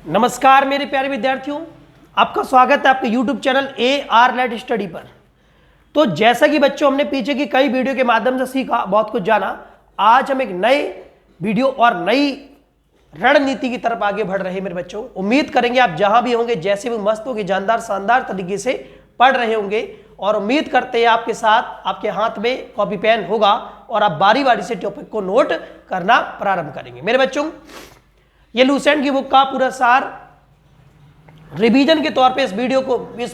नमस्कार मेरे प्यारे विद्यार्थियों, आपका स्वागत है आपके YouTube channel AR let study पर। तो जैसा कि बच्चों हमने पीछे की कई वीडियो के माध्यम से सीखा, बहुत कुछ जाना, आज हम एक नए वीडियो और नई रणनीति की तरफ आगे बढ़ रहे हैं। मेरे बच्चों, उम्मीद करेंगे आप जहां भी होंगे, जैसे भी मस्त होंगे, जानदार शानदार तरीके से पढ़ रहे होंगे और उम्मीद करते हैं आपके साथ आपके हाथ में कॉपी पेन होगा और आप बारी बारी से टॉपिक को नोट करना प्रारंभ करेंगे। मेरे बच्चों, ये लूसेंट की बुक का पूरा सार रिवीजन के तौर पे इस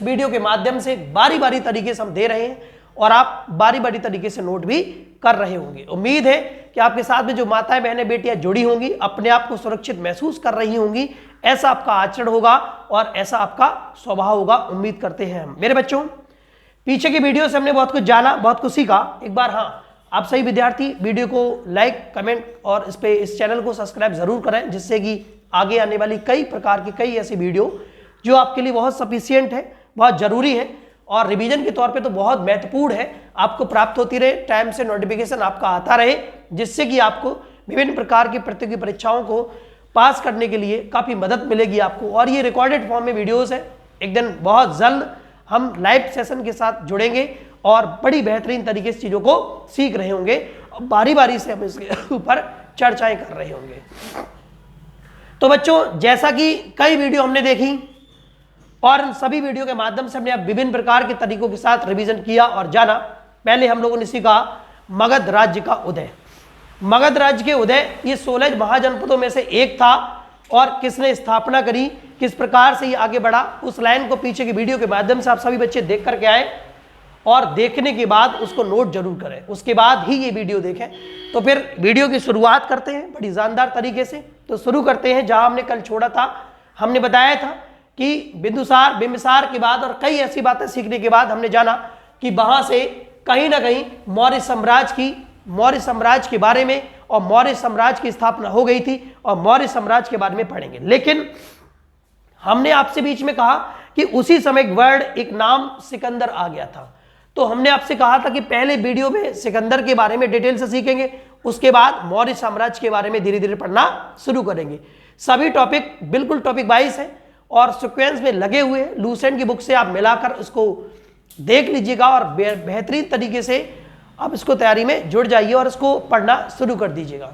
वीडियो के माध्यम से बारी बारी तरीके से हम दे रहे हैं और आप बारी बारी तरीके से नोट भी कर रहे होंगे। उम्मीद है कि आपके साथ में जो माताएं बहनें बेटियां जुड़ी होंगी, अपने आप को सुरक्षित महसूस कर रही होंगी, ऐसा आपका आचरण होगा और ऐसा आपका स्वभाव होगा, उम्मीद करते हैं हम। मेरे बच्चों, पीछे की वीडियो से हमने बहुत कुछ जाना, बहुत कुछ सीखा। एक बार हाँ, आप सही विद्यार्थी वीडियो को लाइक, कमेंट और इस चैनल को सब्सक्राइब जरूर करें, जिससे कि आगे आने वाली कई प्रकार की कई ऐसी वीडियो जो आपके लिए बहुत सफिशियंट है, बहुत जरूरी है और रिवीजन के तौर पे तो बहुत महत्वपूर्ण है, आपको प्राप्त होती रहे, टाइम से नोटिफिकेशन आपका आता रहे, जिससे कि आपको विभिन्न प्रकार की प्रतियोगी परीक्षाओं को पास करने के लिए काफ़ी मदद मिलेगी आपको। और ये रिकॉर्डेड फॉर्म में वीडियोज़ है। एक दिन बहुत जल्द हम लाइव सेशन के साथ जुड़ेंगे और बड़ी बेहतरीन तरीके से चीज़ों को सीख रहे होंगे और बारी बारी से हम इसके ऊपर चर्चाएं कर रहे होंगे। तो बच्चों, जैसा कि कई वीडियो हमने देखी और इन सभी वीडियो के माध्यम से हमने अब विभिन्न प्रकार के तरीकों के साथ रिवीजन किया और जाना। पहले हम लोगों ने सीखा मगध राज्य का उदय। मगध राज्य के उदय ये 16 महाजनपदों में से एक था और किसने स्थापना करी, किस प्रकार से ये आगे बढ़ा, उस लाइन को पीछे की वीडियो के माध्यम से आप सभी बच्चे देख करके आए और देखने के बाद उसको नोट जरूर करें, उसके बाद ही ये वीडियो देखें। तो फिर वीडियो की शुरुआत करते हैं बड़ी जानदार तरीके से। तो शुरू करते हैं जहां हमने कल छोड़ा था। हमने बताया था कि बिंबिसार के बाद और कई ऐसी बातें सीखने के बाद हमने जाना कि वहां से कहीं ना कहीं मौर्य साम्राज्य के बारे में और मौर्य साम्राज्य की स्थापना हो गई थी और मौर्य साम्राज्य के बारे में पढ़ेंगे। लेकिन हमने आपसे बीच में कहा कि उसी समय एक नाम सिकंदर आ गया था। तो हमने आपसे कहा था कि पहले वीडियो में सिकंदर के बारे में डिटेल से सीखेंगे, उसके बाद मौर्य साम्राज्य के बारे में धीरे धीरे पढ़ना शुरू करेंगे। सभी टॉपिक बिल्कुल टॉपिक वाइज है और सीक्वेंस में लगे हुए हैं। लूसेंट की बुक से आप मिलाकर उसको देख लीजिएगा और बेहतरीन तरीके से आप इसको तैयारी में जुड़ जाइए और इसको पढ़ना शुरू कर दीजिएगा।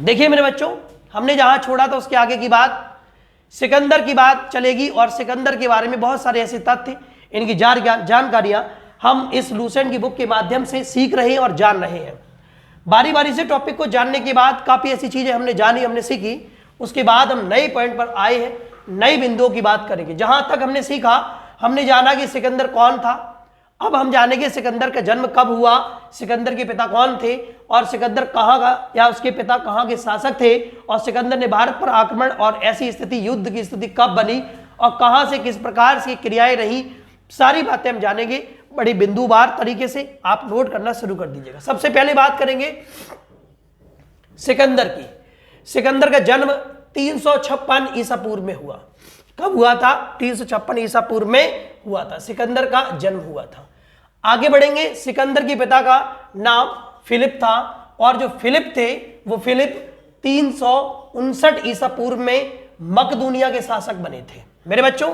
देखिए मेरे बच्चों, हमने जहां छोड़ा था उसके आगे की बात सिकंदर की बात चलेगी और सिकंदर के बारे में बहुत सारे ऐसे तथ्य, इनकी जानकारियां हम इस लूसेंट की बुक के माध्यम से सीख रहे हैं और जान रहे हैं। बारी बारी से टॉपिक को जानने के बाद काफ़ी ऐसी चीज़ें हमने जानी, हमने सीखी। उसके बाद हम नए पॉइंट पर आए हैं, नई बिंदुओं की बात करेंगे। जहां तक हमने सीखा, हमने जाना कि सिकंदर कौन था। अब हम जानेंगे सिकंदर का जन्म कब हुआ, सिकंदर के पिता कौन थे और सिकंदर कहाँ का या उसके पिता कहाँ के शासक थे और सिकंदर ने भारत पर आक्रमण और ऐसी स्थिति, युद्ध की स्थिति कब बनी और कहाँ से किस प्रकार से क्रियाएं रही, सारी बातें हम जानेंगे बड़ी बिंदुवार तरीके से। आप नोट करना शुरू कर दीजिएगा। सबसे पहले बात करेंगे सिकंदर की। सिकंदर का जन्म 356 ईसा पूर्व में हुआ। कब हुआ था? 356 ईसा पूर्व में हुआ था, सिकंदर का जन्म हुआ था। आगे बढ़ेंगे। सिकंदर के पिता का नाम फिलिप था और जो फिलिप थे वो फिलिप 359 ईसा पूर्व में मकदूनिया के शासक बने थे। मेरे बच्चों,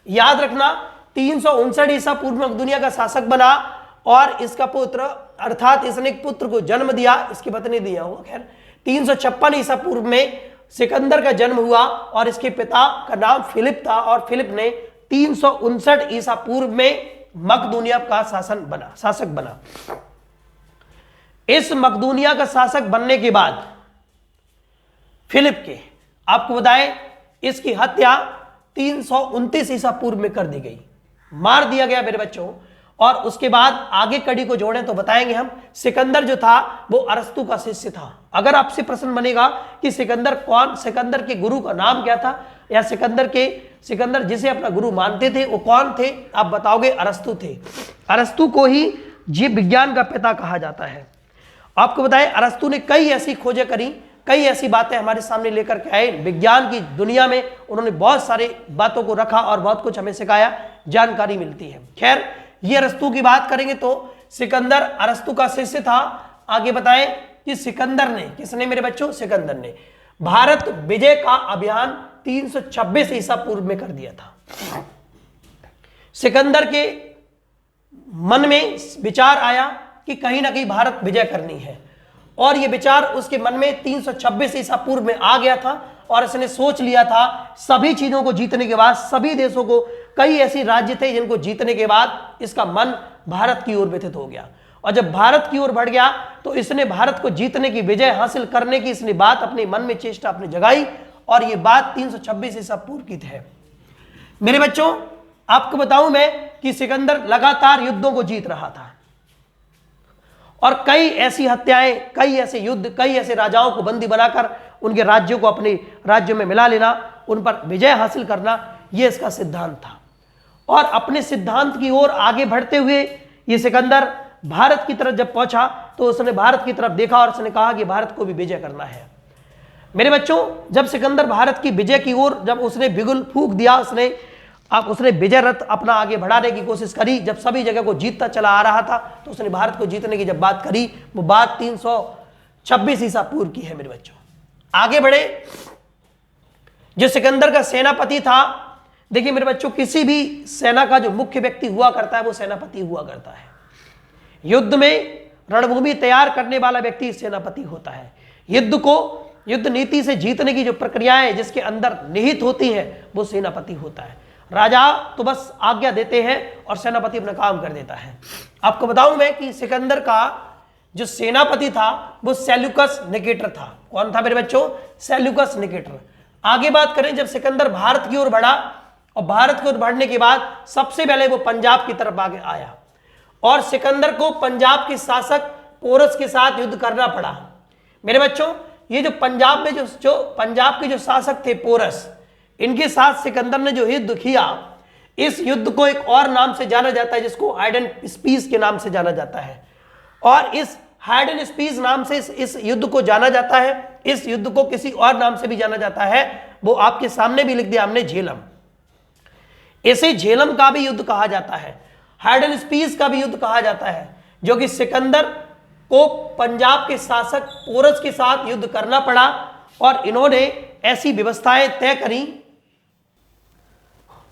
याद रखना, 359 ईसा पूर्व में मकदूनिया का शासक बना और इसका पुत्र अर्थात इसने एक पुत्र को जन्म दिया, इसकी पत्नी दिया हुआ। खैर 356 ईसा पूर्व में सिकंदर का जन्म हुआ और इसके पिता का नाम फिलिप था और फिलिप ने 359 ईसा पूर्व में मकदूनिया का शासक बना। इस मकदूनिया का शासक बनने के बाद फिलिप के, आपको बताएं, इसकी हत्या 329 ईसा पूर्व में कर दी गई, मार दिया गया मेरे बच्चों। और उसके बाद आगे कड़ी को जोड़ें तो बताएंगे हम, सिकंदर जो था वो अरस्तु का शिष्य था। अगर आपसे प्रश्न बनेगा कि सिकंदर कौन, सिकंदर के गुरु का नाम क्या था या सिकंदर जिसे अपना गुरु मानते थे वो कौन थे, आप बताओगे अरस्तु थे। अरस्तु को ही जीव विज्ञान का पिता कहा जाता है। आपको बताएं, अरस्तु ने कई ऐसी खोजें करी, कई ऐसी बातें हमारे सामने लेकर के आए। विज्ञान की दुनिया में उन्होंने बहुत सारे बातों को रखा और बहुत कुछ हमें सिखाया, जानकारी मिलती है। खैर, ये अरस्तु की बात करेंगे तो सिकंदर अरस्तु का शिष्य था। आगे बताएं कि सिकंदर ने, किसने मेरे बच्चों? सिकंदर ने भारत विजय का अभियान 326 ईसा पूर्व में कर दिया था। सिकंदर के मन में विचार आया कि कहीं ना कहीं भारत विजय करनी है, और यह विचार उसके मन में 326 ईसा पूर्व में आ गया था, और इसने सोच लिया था सभी चीजों को जीतने के बाद, सभी देशों को, कई ऐसी राज्य थे जिनको जीतने के बाद इसका मन भारत की ओर व्यथित हो गया, और जब भारत की ओर बढ़ गया तो इसने भारत को जीतने की, विजय हासिल करने की इसने बात अपने मन में, चेष्टा अपने जगाई, और यह बात 326 ईसा पूर्व की है। मेरे बच्चों, आपको बताऊं मैं कि सिकंदर लगातार युद्धों को जीत रहा था, और कई ऐसी हत्याएं, कई ऐसे युद्ध, कई ऐसे राजाओं को बंदी बनाकर उनके राज्यों को अपने राज्यों में मिला लेना, उन पर विजय हासिल करना, यह इसका सिद्धांत था। और अपने सिद्धांत की ओर आगे बढ़ते हुए यह सिकंदर भारत की तरफ जब पहुंचा तो उसने भारत की तरफ देखा और उसने कहा कि भारत को भी विजय करना है। मेरे बच्चों, जब सिकंदर भारत की विजय की ओर जब उसने बिगुल फूंक दिया, उसने विजय रथ अपना आगे बढ़ाने की कोशिश करी, जब सभी जगह को जीतता चला आ रहा था, तो उसने भारत को जीतने की जब बात करी, वो बात 326 ईसा पूर्व की है। मेरे बच्चों, आगे बढ़े। जो सिकंदर का सेनापति था, देखिए मेरे बच्चों, किसी भी सेना का जो मुख्य व्यक्ति हुआ करता है वो सेनापति हुआ करता है। युद्ध में रणभूमि तैयार करने वाला व्यक्ति सेनापति होता है। युद्ध नीति से जीतने की जो प्रक्रियाएं जिसके अंदर निहित होती हैं वो सेनापति होता है। राजा तो बस आज्ञा देते हैं और सेनापति अपना काम कर देता है। आपको बताऊं मैं कि सिकंदर का जो सेनापति था वो सेल्यूकस निकेटर था। कौन था मेरे बच्चों? Seleucus Nicator. आगे बात करें, जब सिकंदर भारत की ओर बढ़ा, और भारत की ओर बढ़ने के बाद सबसे पहले वो पंजाब की तरफ आगे आया, और सिकंदर को पंजाब के शासक पोरस के साथ युद्ध करना पड़ा। मेरे बच्चों, ये जो पंजाब में जो पंजाब के जो शासक थे पोरस, इनके साथ सिकंदर ने जो युद्ध किया, इस युद्ध को एक और नाम से जाना जाता है जिसको हाइडन स्पीस के नाम से जाना जाता है। और इस हाइडन स्पीस नाम से इस युद्ध को जाना जाता है। इस युद्ध को किसी और नाम से भी जाना जाता है, वो आपके सामने भी लिख दिया हमने, झेलम। इसे झेलम का भी युद्ध कहा जाता है, हाइडन स्पीस का भी युद्ध कहा जाता है, जो कि सिकंदर को पंजाब के शासक पोरस के साथ युद्ध करना पड़ा। और इन्होंने ऐसी व्यवस्थाएं तय करी।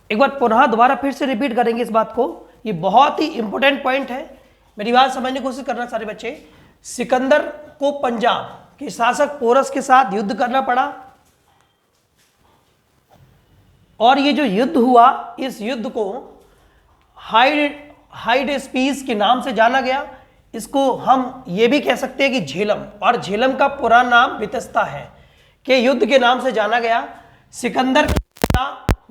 एक बार पुनः दोबारा फिर से रिपीट करेंगे इस बात को, ये बहुत ही इंपॉर्टेंट पॉइंट है, मेरी बात समझने की कोशिश करना सारे बच्चे। सिकंदर को पंजाब के शासक पोरस के साथ युद्ध करना पड़ा, और ये जो युद्ध हुआ, इस युद्ध को हाइड स्पीस के नाम से जाना गया। इसको हम ये भी कह सकते हैं कि झेलम, और झेलम का पुराना नाम वितस्ता है, के युद्ध के नाम से जाना गया। सिकंदर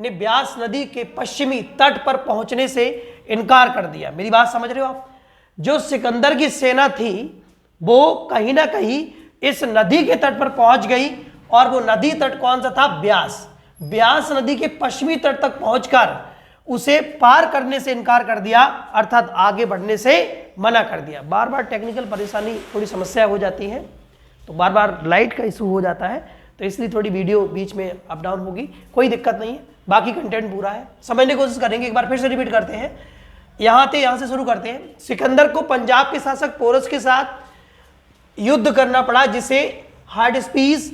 ने ब्यास नदी के पश्चिमी तट पर पहुंचने से इनकार कर दिया। मेरी बात समझ रहे हो आप? जो सिकंदर की सेना थी वो कहीं ना कहीं इस नदी के तट पर पहुंच गई, और वो नदी तट कौन सा था? ब्यास नदी के पश्चिमी तट तक पहुंचकर उसे पार करने से इनकार कर दिया, अर्थात आगे बढ़ने से मना कर दिया। बार बार टेक्निकल परेशानी, थोड़ी समस्या हो जाती है, तो बार बार लाइट का इशू हो जाता है, तो इसलिए थोड़ी वीडियो बीच में अप डाउन होगी, कोई दिक्कत नहीं है, बाकी कंटेंट पूरा है, समझने की कोशिश करेंगे। एक बार फिर से रिपीट करते हैं, यहाँ से शुरू करते हैं। सिकंदर को पंजाब के शासक पोरस के साथ युद्ध करना पड़ा, जिसे हाइडस्पीस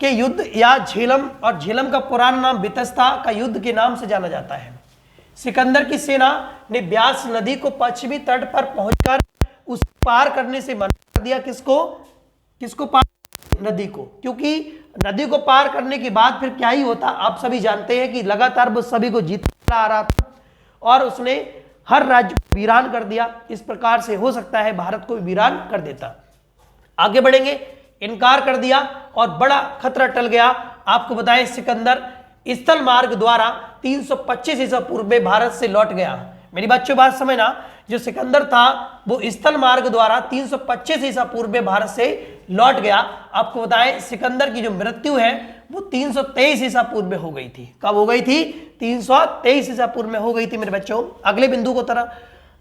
के युद्ध या झेलम, और झेलम का पुराना नाम वितस्ता का युद्ध के नाम से जाना जाता है। सिकंदर की सेना ने ब्यास नदी को पश्चिमी तट पर पहुंचकर उस पार करने से मना कर दिया। किसको पार? नदी को। क्योंकि नदी को पार करने के बाद फिर क्या ही होता, आप सभी जानते हैं कि लगातार वो सभी को जीतता आ रहा था, और उसने हर राज्य को वीरान कर दिया। इस प्रकार से हो सकता है भारत को भी वीरान कर देता। आगे बढ़ेंगे, इनकार कर दिया और बड़ा खतरा टल गया। आपको बताएं, सिकंदर स्थल मार्ग द्वारा 325 ईसा पूर्व में भारत से लौट गया। मेरी बच्चों बात समझना, जो सिकंदर था वो स्थल मार्ग द्वारा 325 ईसा पूर्व में भारत से लौट गया। आपको बताएं, सिकंदर की जो मृत्यु है वो 323 ईसा पूर्व में हो गई थी। कब हो गई थी? 323 ईसा पूर्व में हो गई थी। मेरे बच्चों, अगले बिंदु को तरह,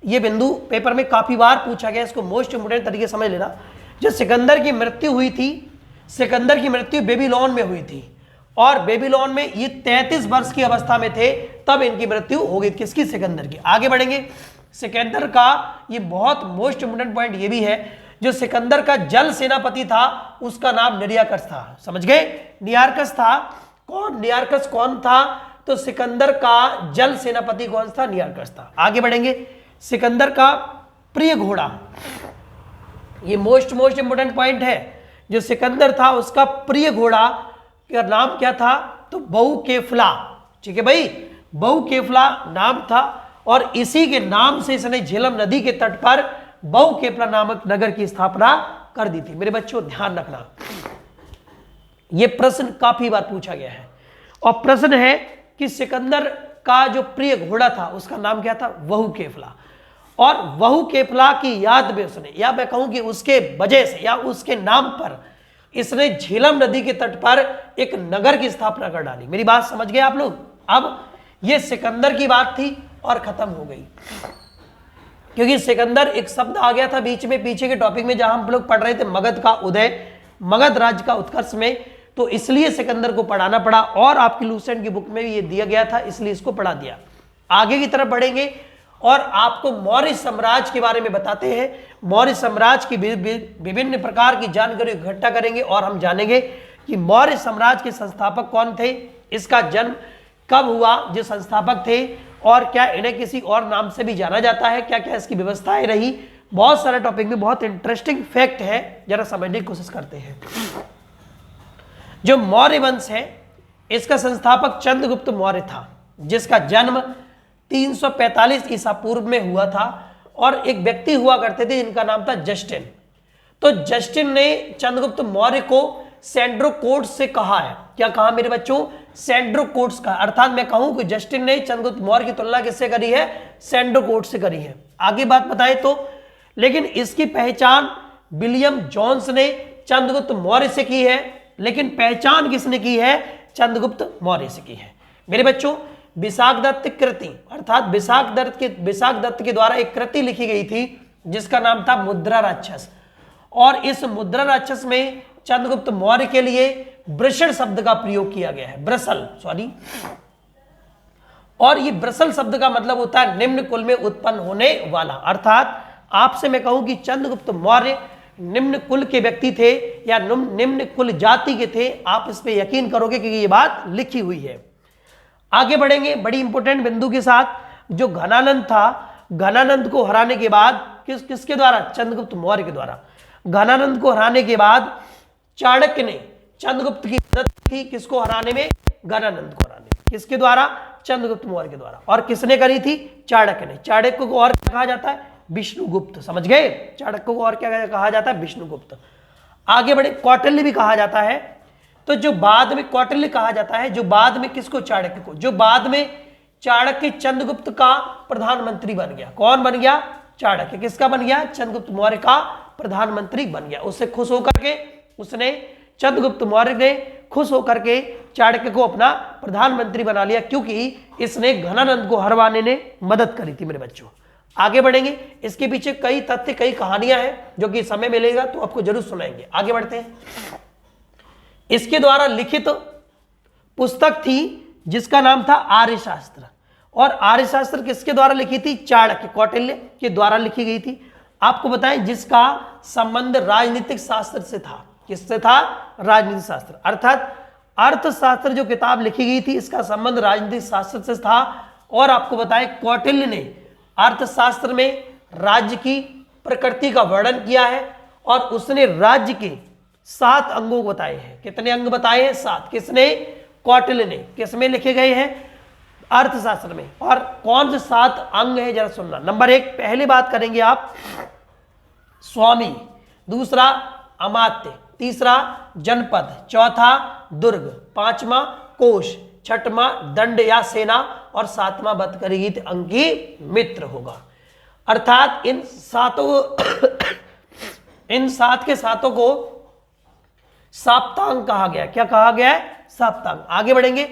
ये बिंदु पेपर में काफी बार पूछा गया, इसको मोस्ट इंपोर्टेंट तरीके समझ लेना। जो सिकंदर की मृत्यु हुई थी, सिकंदर की मृत्यु बेबीलोन में हुई थी, और बेबीलोन में ये 33 वर्ष की अवस्था में थे, तब इनकी मृत्यु हो गई। किसकी? सिकंदर की। आगे बढ़ेंगे, सिकंदर का ये बहुत मोस्ट इंपोर्टेंट पॉइंट ये भी है, जो सिकंदर का जल सेनापति था उसका नाम निरियाकस था। समझ गए? निरियाकस था, कौन नियारकस कौन था? तो सिकंदर का जल सेनापति कौन था? नियारकस था। आगे बढ़ेंगे। सिकंदर का प्रिय घोड़ा, ये मोस्ट इंपोर्टेंट पॉइंट है। जो सिकंदर था उसका प्रिय घोड़ा का नाम क्या था? तो बहुकेफला। ठीक है भाई, बहुकेफला नाम था और इसी के नाम से इसने झेलम नदी के तट पर बहुकेफला नामक नगर की स्थापना कर दी थी। मेरे बच्चों ध्यान रखना, यह प्रश्न काफी बार पूछा गया है और प्रश्न है कि सिकंदर का जो प्रिय घोड़ा था उसका नाम क्या था? बहुकेफला। और बहुकेफला की याद में उसने, या मैं कहूं कि उसके वजह से या उसके नाम पर इसने झेलम नदी के तट पर एक नगर की स्थापना कर डाली। मेरी बात समझ गए आप लोग? अब ये सिकंदर की बात थी और खत्म हो गई, क्योंकि सिकंदर एक शब्द आ गया था बीच में, पीछे के टॉपिक में जहां हम लोग पढ़ रहे थे मगध का उदय, मगध राज्य का उत्कर्ष में, तो इसलिए सिकंदर को पढ़ाना पड़ा और आपकी लूसेंट की बुक में भी ये दिया गया था, इसलिए इसको पढ़ा दिया। आगे की तरफ बढ़ेंगे और आपको मौर्य साम्राज्य के बारे में बताते हैं। मौर्य साम्राज्य की विभिन्न प्रकार की जानकारी इकट्ठा करेंगे और हम जानेंगे कि मौर्य साम्राज्य के संस्थापक कौन थे, इसका जन्म कब हुआ, जो संस्थापक थे, और क्या इन्हें किसी और नाम से भी जाना जाता है, क्या क्या इसकी व्यवस्थाएं रही। बहुत सारे टॉपिक में बहुत इंटरेस्टिंग फैक्ट है, जरा समझने की कोशिश करते हैं। जो मौर्य वंश है इसका संस्थापक चंद्रगुप्त मौर्य था, जिसका जन्म 345 ईसा पूर्व में हुआ था और एक व्यक्ति हुआ करते थे जिनका नाम था जस्टिन। तो जस्टिन ने चंद्रगुप्त मौर्य को सेंड्रोकोट्स से कहा है। क्या कहा मेरे बच्चों? सेंड्रोकोट्स का, अर्थात मैं कहूं कि जस्टिन ने चंद्रगुप्त मौर्य की तुलना किससे करी है? सेंड्रोकोट्स से करी है। आगे बात बताएं तो, लेकिन इसकी पहचान विलियम जोन्स ने चंद्रगुप्त मौर्य से की है, लेकिन पहचान किसने की है? चंद्रगुप्त मौर्य से की है। मेरे बच्चों विशाखदत्त कृति, अर्थात विशाखदत्त के द्वारा एक कृति लिखी गई थी जिसका नाम था मुद्रा राक्षस, और इस मुद्रा राक्षस में चंद्रगुप्त मौर्य के लिए वृषण शब्द का प्रयोग किया गया है। और ये ब्रसल शब्द का मतलब होता है निम्न कुल में उत्पन्न होने वाला। अर्थात आपसे मैं कहूं कि चंद्रगुप्त मौर्य निम्न कुल के व्यक्ति थे या निम्न कुल जाति के थे, आप इस पे यकीन करोगे क्योंकि ये बात लिखी हुई है। आगे बढ़ेंगे बड़ी इंपोर्टेंट बिंदु के साथ। जो घनानंद था, घनानंद को हराने के बाद किसके द्वारा? चंद्रगुप्त मौर्य के द्वारा। घनानंद को हराने के बाद चाणक्य ने चंद्रगुप्त की मदद की, किसको हराने में? घनानंद को हराने में। किसके द्वारा? चंद्रगुप्त मौर्य के द्वारा। और किसने करी थी? चाणक्य ने। चाणक्य को और क्या कहा जाता है? विष्णुगुप्त। समझ गए? चाणक्य को और क्या कहा जाता है? विष्णुगुप्त। आगे बढ़े, कौटिल्य भी कहा जाता है। तो जो बाद में कौटिल्य कहा जाता है, जो बाद में किसको? चाणक्य को। जो बाद में चाणक्य चंद्रगुप्त का प्रधानमंत्री बन गया। कौन बन गया? चाणक्य। किसका बन गया? चंद्रगुप्त मौर्य का प्रधानमंत्री बन गया। उससे खुश होकर के उसने, चंद्रगुप्त मौर्य ने खुश होकर के चाणक्य को अपना प्रधानमंत्री बना लिया, क्योंकि इसने घनानंद को हरवाने ने मदद करी थी। मेरे बच्चों आगे बढ़ेंगे, इसके पीछे कई तथ्य, कई कहानियां हैं जो कि समय मिलेगा तो आपको जरूर सुनाएंगे। आगे बढ़ते हैं। इसके द्वारा लिखित पुस्तक थी जिसका नाम था आर्यशास्त्र, और आर्यशास्त्र किसके द्वारा लिखी थी? चाणक्य, कौटिल्य के द्वारा लिखी गई थी। आपको बताएं जिसका संबंध राजनीतिक शास्त्र से था। किससे था? राजनीतिक शास्त्र। अर्थात अर्थशास्त्र जो किताब लिखी गई थी इसका संबंध राजनीतिक शास्त्र से था। और आपको बताएं कौटिल्य ने अर्थशास्त्र में राज्य की प्रकृति का वर्णन किया है और उसने राज्य के 7 अंगों को बताए हैं। कितने अंग बताए हैं? 7। किसने? कौटिल्य ने। किसमें लिखे गए हैं? अर्थशास्त्र में। और कौन से 7 अंग है जरा सुनना। नंबर 1, पहली बात करेंगे आप, स्वामी। दूसरा, अमात्य। तीसरा, जनपद। चौथा, दुर्ग। पांचवा, कोश। छठवां, दंड या सेना। और 7वां बात करेगी तो अंग की मित्र होगा। अर्थात इन 7 के 7 को सप्तांग कहा गया। क्या कहा गया है? सप्तांग। आगे बढ़ेंगे।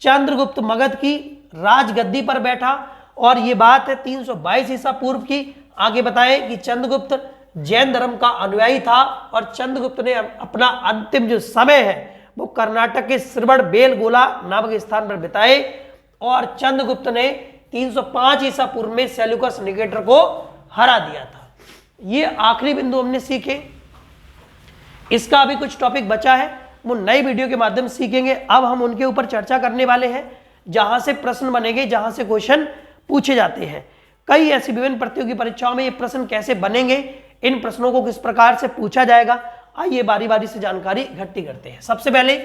चंद्रगुप्त मगध की राजगद्दी पर बैठा, और यह बात है 322 ईसा पूर्व की। आगे बताएं कि चंद्रगुप्त जैन धर्म का अनुयायी था और चंद्रगुप्त ने अपना अंतिम जो समय है वो कर्नाटक के श्रवण बेलगोला नामक स्थान पर बिताए, और चंद्रगुप्त ने 305 ईसा पूर्व में सेल्यूकस निकेटर को हरा दिया था। ये आखिरी बिंदु हमने सीखे। इसका अभी कुछ टॉपिक बचा है, वो नई वीडियो के माध्यम से सीखेंगे। अब हम उनके ऊपर चर्चा करने वाले हैं जहां से प्रश्न बनेंगे, जहां से क्वेश्चन पूछे जाते हैं। कई ऐसी विभिन्न प्रतियोगी परीक्षाओं में ये प्रश्न कैसे बनेंगे, इन प्रश्नों को किस प्रकार से पूछा जाएगा, आइए बारी बारी से जानकारी इकट्ठी करते हैं। सबसे पहले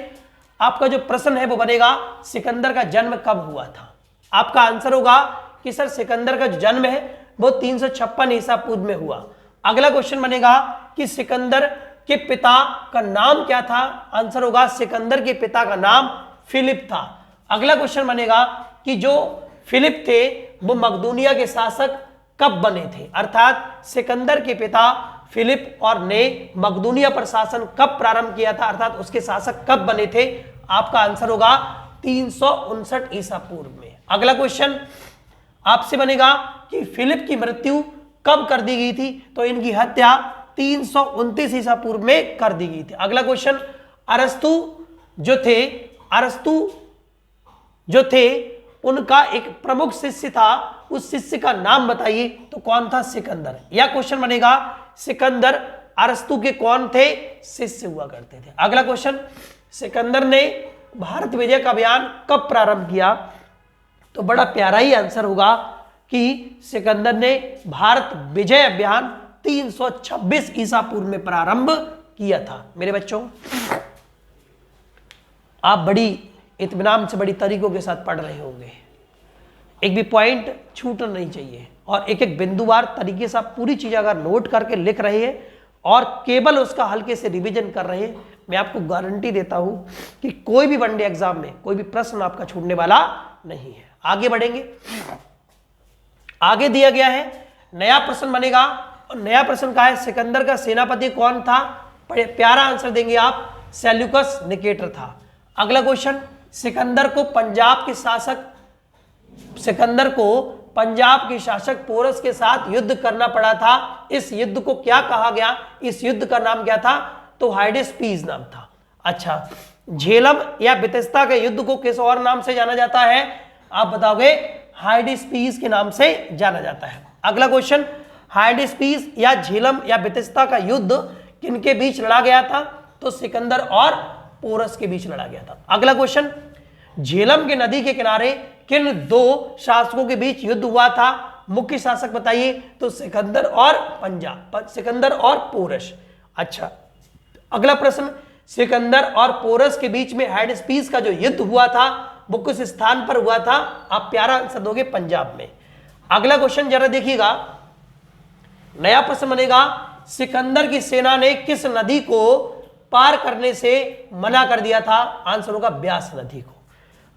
आपका जो प्रश्न है वो बनेगा, सिकंदर का जन्म कब हुआ था। आपका आंसर होगा कि सर सिकंदर का जो जन्म है वो 356 ईसा पूर्व में हुआ। अगला क्वेश्चन बनेगा कि सिकंदर के पिता का नाम क्या था। आंसर होगा सिकंदर के पिता का नाम फिलिप था। अगला क्वेश्चन बनेगा कि जो फिलिप थे वो मकदूनिया के शासक कब बने थे, अर्थात सिकंदर के पिता फिलिप और ने मकदूनिया पर शासन कब प्रारंभ किया था, अर्थात उसके शासक कब बने थे। आपका आंसर होगा 359 ईसा पूर्व में। अगला क्वेश्चन आपसे बनेगा कि फिलिप की मृत्यु कब कर दी गई थी, तो इनकी हत्या 329 ईसा पूर्व में कर दी गई थी। अगला क्वेश्चन, अरस्तु जो थे उनका एक प्रमुख शिष्य था, उस शिष्य का नाम बताइए, तो कौन था, सिकंदर। या क्वेश्चन बनेगा सिकंदर अरस्तु के कौन थे, शिष्य हुआ करते थे। अगला क्वेश्चन, सिकंदर ने भारत विजय का अभियान कब प्रारंभ किया, तो बड़ा प्यारा ही आंसर होगा कि सिकंदर ने भारत विजय अभियान 326 ईसा पूर्व में प्रारंभ किया था। मेरे बच्चों, आप बड़ी इत्मीनान से, बड़ी तरीकों के साथ पढ़ रहे होंगे, एक भी पॉइंट छूटना नहीं चाहिए और एक एक बिंदुवार तरीके से आप पूरी चीज अगर नोट करके लिख रहे हैं और केवल उसका हल्के से रिवीजन कर रहे हैं, मैं आपको गारंटी देता हूं कि कोई भी वनडे एग्जाम में कोई भी प्रश्न आपका छूटने वाला नहीं है। आगे बढ़ेंगे, आगे दिया गया है नया प्रश्न बनेगा और नया प्रश्न का है, सिकंदर का सेनापति कौन था। बड़े प्यारा आंसर देंगे आप, सेल्यूकस निकेटर था। अगला क्वेश्चन, सिकंदर को पंजाब के शासक पोरस के साथ युद्ध करना पड़ा था, इस युद्ध को क्या कहा गया, इस युद्ध का नाम क्या था, तो हाइडेस्पीस नाम था। अच्छा, झेलम या बेथेस्दा के युद्ध को किस और नाम से जाना जाता है, आप बताओगे, हाइडेस्पीस के नाम से जाना जाता है। अगला क्वेश्चन, हाइडेस्पीस या झेलम या बेथेस्दा का युद्ध किनके बीच लड़ा गया था, तो सिकंदर और पोरस के बीच लड़ा गया था। अगला क्वेश्चन, झेलम के नदी के किनारे किन दो शासकों के बीच युद्ध हुआ था, मुख्य शासक बताइए, तो सिकंदर और पोरस। अच्छा, अगला प्रश्न, सिकंदर और पोरस के बीच में हाइडेस्पीस का जो युद्ध हुआ था वो किस स्थान पर हुआ था, आप प्यारा आंसर दोगे, पंजाब में। अगला क्वेश्चन जरा देखिएगा, नया प्रश्न बनेगा, सिकंदर की सेना ने किस नदी को पार करने से मना कर दिया था, आंसर होगा ब्यास नदी को।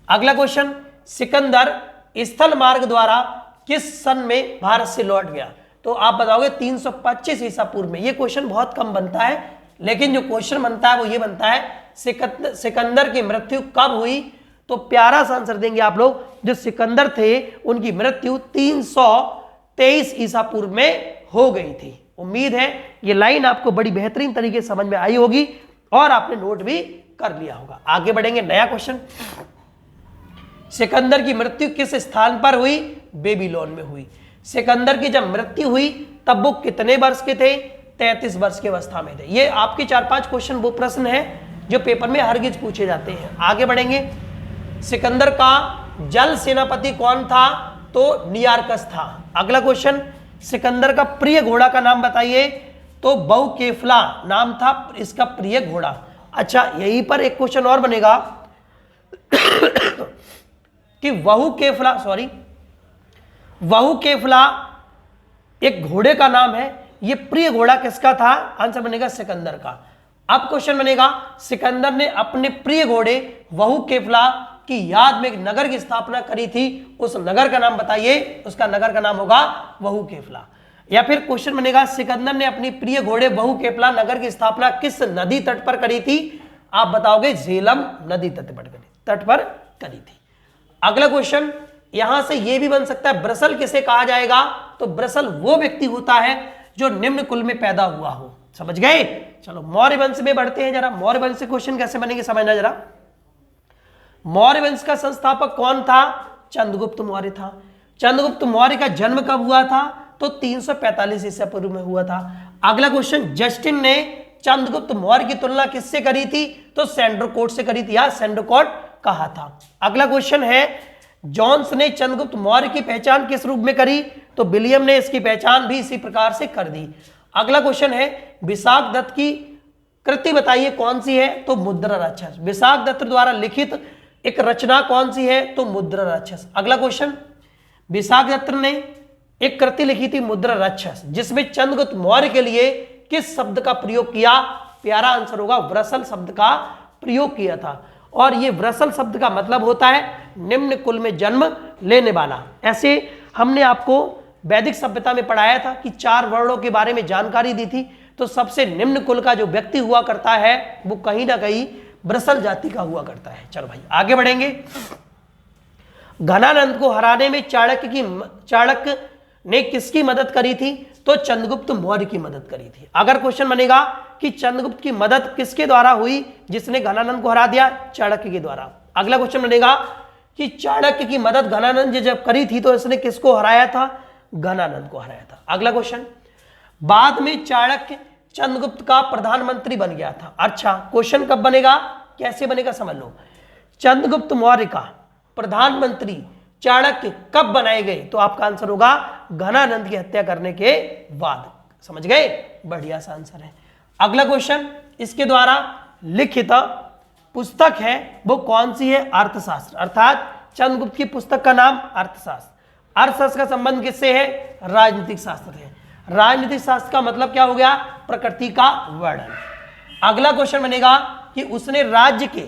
अगला क्वेश्चन, सिकंदर स्थल मार्ग द्वारा किस सन में भारत से लौट गया, तो आप बताओगे 325 ईसा पूर्व में। यह क्वेश्चन बहुत कम बनता है, लेकिन जो क्वेश्चन बनता है वो ये बनता है, सिकंदर की मृत्यु कब हुई, तो प्यारा सा आंसर देंगे आप लोग, जो सिकंदर थे उनकी मृत्यु 323 ईसा पूर्व में हो गई थी। उम्मीद है ये लाइन आपको बड़ी बेहतरीन तरीके से समझ में आई होगी और आपने नोट भी कर लिया होगा। आगे बढ़ेंगे, नया क्वेश्चन, सिकंदर की मृत्यु किस स्थान पर हुई, बेबीलोन में हुई। सिकंदर की जब मृत्यु हुई तब वो कितने वर्ष के थे, 33 वर्ष की अवस्था में थे। ये आपके 4-5 क्वेश्चन वो प्रश्न है जो पेपर में हरगिज पूछे जाते हैं। आगे बढ़ेंगे, सिकंदर का जल सेनापति कौन था, तो नियारकस था। अगला क्वेश्चन, सिकंदर का प्रिय घोड़ा का नाम बताइए, तो बहुकेफला नाम था इसका प्रिय घोड़ा। अच्छा, यहीं पर एक क्वेश्चन और बनेगा कि बहुकेफला एक घोड़े का नाम है, ये प्रिय घोड़ा किसका था, आंसर बनेगा सिकंदर का। अब क्वेश्चन बनेगा, सिकंदर ने अपने प्रिय घोड़े बहुकेफला की याद में एक नगर की स्थापना करी थी, उस नगर का नाम बताइए, उसका नगर का नाम होगा बहुकेफला। या फिर क्वेश्चन बनेगा, सिकंदर ने अपनी प्रिय घोड़े बहुकेफला नगर की स्थापना किस नदी तट पर करी थी, आप बताओगे झेलम नदी तट पर करी थी। अगला क्वेश्चन यहां से यह भी बन सकता है, ब्रसल किसे कहा जाएगा, तो ब्रसल वो व्यक्ति होता है जो निम्न कुल में पैदा हुआ हो। समझ गए। चलो मौर्य वंश में बढ़ते हैं जरा, मौर्य वंश से क्वेश्चन कैसे बनेंगे समझना जरा। मौर्य वंश का संस्थापक कौन था, चंद्रगुप्त मौर्य था। चंद्रगुप्त मौर्य का जन्म कब हुआ था, तो 345 ईसा पूर्व में हुआ था। अगला क्वेश्चन, जस्टिन ने चंद्रगुप्त मौर्य की तुलना किससे करी थी? तो सैंडरकोट से करी थी या सैंडरकोट कहा था। अगला क्वेश्चन है, जोन्स ने चंद्रगुप्त मौर्य की पहचान किस रूप में करी? तो विलियम ने इसकी पहचान भी इसी प्रकार से कर दी। अगला क्वेश्चन है, विशाख दत्त की कृति बताइए कौन सी है? तो मुद्रा राक्षस। विशाख दत्त द्वारा लिखित एक रचना कौन सी है? तो मुद्रा राक्षस। अगला क्वेश्चन, विशाख दत्त ने एक कृति लिखी थी मुद्रा राक्षस, जिसमें चंद्रगुप्त मौर्य के लिए किस शब्द का प्रयोग किया? प्यारा आंसर होगा व्रसल शब्द का प्रयोग किया था। और ये व्रसल शब्द का मतलब होता है निम्न कुल में जन्म लेने वाला। ऐसे हमने आपको वैदिक सभ्यता में पढ़ाया था कि 4 वर्णों के बारे में जानकारी दी थी। तो सबसे निम्न कुल का जो व्यक्ति हुआ करता है वो कहीं ना कहीं व्रसल जाति का हुआ करता है। चलो भाई आगे बढ़ेंगे। घनानंद को हराने में चाणक्य ने किसकी मदद करी थी? तो चंद्रगुप्त मौर्य की मदद करी थी। अगर क्वेश्चन बनेगा कि चंद्रगुप्त की मदद किसके द्वारा हुई जिसने घनानंद को हरा दिया? चाणक्य के द्वारा। अगला क्वेश्चन बनेगा कि चाणक्य की मदद घनानंद ने जब करी थी तो इसने किसको हराया था? घनानंद को हराया था। अगला क्वेश्चन, बाद में चाणक्य चंद्रगुप्त का प्रधानमंत्री बन गया था। अच्छा, क्वेश्चन कब बनेगा, कैसे बनेगा समझ लो। चंद्रगुप्त मौर्य का प्रधानमंत्री चाणक्य कब बनाए गए? तो आपका आंसर होगा घनानंद की हत्या करने के बाद। समझ गए? बढ़िया सा आंसर है। अगला क्वेश्चन, इसके द्वारा लिखित पुस्तक है वो कौन सी है? अर्थशास्त्र। अर्थात चंद्रगुप्त की पुस्तक का नाम अर्थशास्त्र। अर्थशास्त्र का संबंध किससे है? राजनीतिक शास्त्र है। राजनीतिक शास्त्र का मतलब क्या हो गया? प्रकृति का वर्णन। अगला क्वेश्चन बनेगा कि उसने राज्य के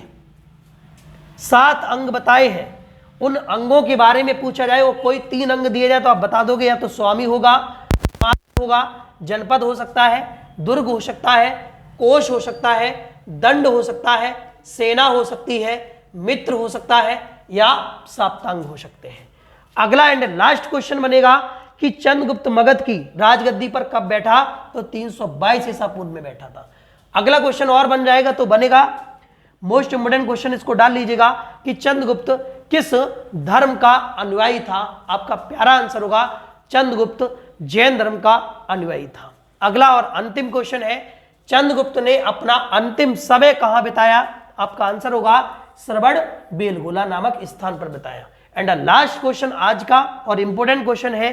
7 अंग बताए हैं, उन अंगों के बारे में पूछा जाए, वो कोई 3 अंग दिए जाए तो आप बता दोगे। या तो स्वामी होगा, होगा, जनपद हो सकता है, दुर्ग हो सकता है, कोश हो सकता है, दंड हो सकता है, सेना हो सकती है, मित्र हो सकता है, या सप्तांग हो सकते हैं। अगला एंड लास्ट क्वेश्चन बनेगा कि चंद्रगुप्त मगध की राजगद्दी पर कब बैठा? तो 322 ईसा पूर्व में बैठा था। अगला क्वेश्चन और बन जाएगा तो बनेगा मोस्ट इंपोर्टेंट क्वेश्चन, इसको डाल लीजिएगा कि चंद्रगुप्त किस धर्म का अनुयायी था? आपका प्यारा आंसर होगा चंद्रगुप्त जैन धर्म का अनुयायी था। अगला और अंतिम क्वेश्चन है, चंद्रगुप्त ने अपना अंतिम समय कहां बिताया? आपका आंसर होगा श्रवण बेलगोला नामक स्थान पर बिताया। एंड लास्ट क्वेश्चन आज का और इंपोर्टेंट क्वेश्चन है,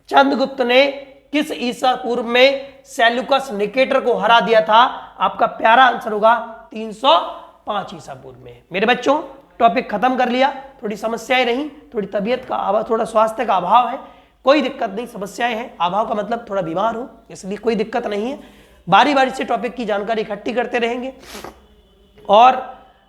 चंद्रगुप्त ने किस ईसा पूर्व में सेल्यूकस निकेटर को हरा दिया था? आपका प्यारा आंसर होगा 305 ईसा पूर्व में। मेरे बच्चों टॉपिक खत्म कर लिया। थोड़ी समस्याएं रही, थोड़ी तबीयत का अभाव, थोड़ा स्वास्थ्य का अभाव है, कोई दिक्कत नहीं। समस्याएं हैं, अभाव का मतलब थोड़ा बीमार हो, इसलिए कोई दिक्कत नहीं है। बारी बारी से टॉपिक की जानकारी इकट्ठी करते रहेंगे और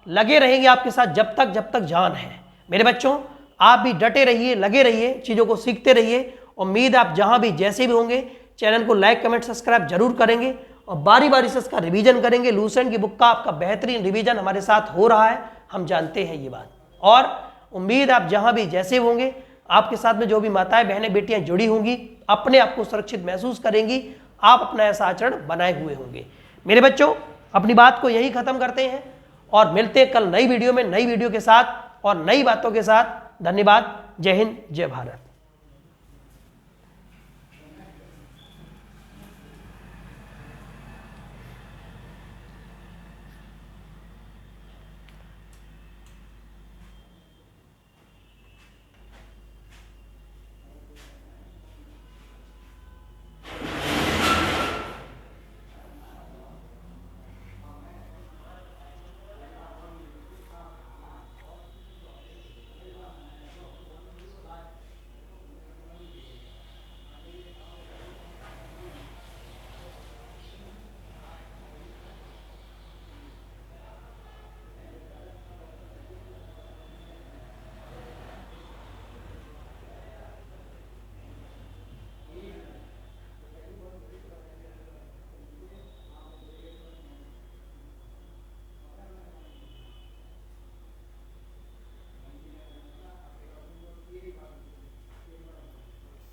लगे रहेंगे आपके साथ जब तक जान है। मेरे बच्चों आप भी डटे रहिए, लगे रहिए, चीज़ों को सीखते रहिए। उम्मीद आप जहां भी जैसे भी होंगे चैनल को लाइक कमेंट सब्सक्राइब जरूर करेंगे और बारी बारी से इसका रिवीजन करेंगे। लूसेंट की बुक का आपका बेहतरीन रिवीजन हमारे साथ हो रहा है, हम जानते हैं ये बात। और उम्मीद आप जहां भी जैसे होंगे आपके साथ में जो भी माताएं बहनें बेटियां जुड़ी होंगी अपने आप को सुरक्षित महसूस करेंगी, आप अपना ऐसा आचरण बनाए हुए होंगे। मेरे बच्चों अपनी बात को यही खत्म करते हैं और मिलते हैं कल नई वीडियो में, नई वीडियो के साथ और नई बातों के साथ। धन्यवाद। जय हिंद, जय भारत।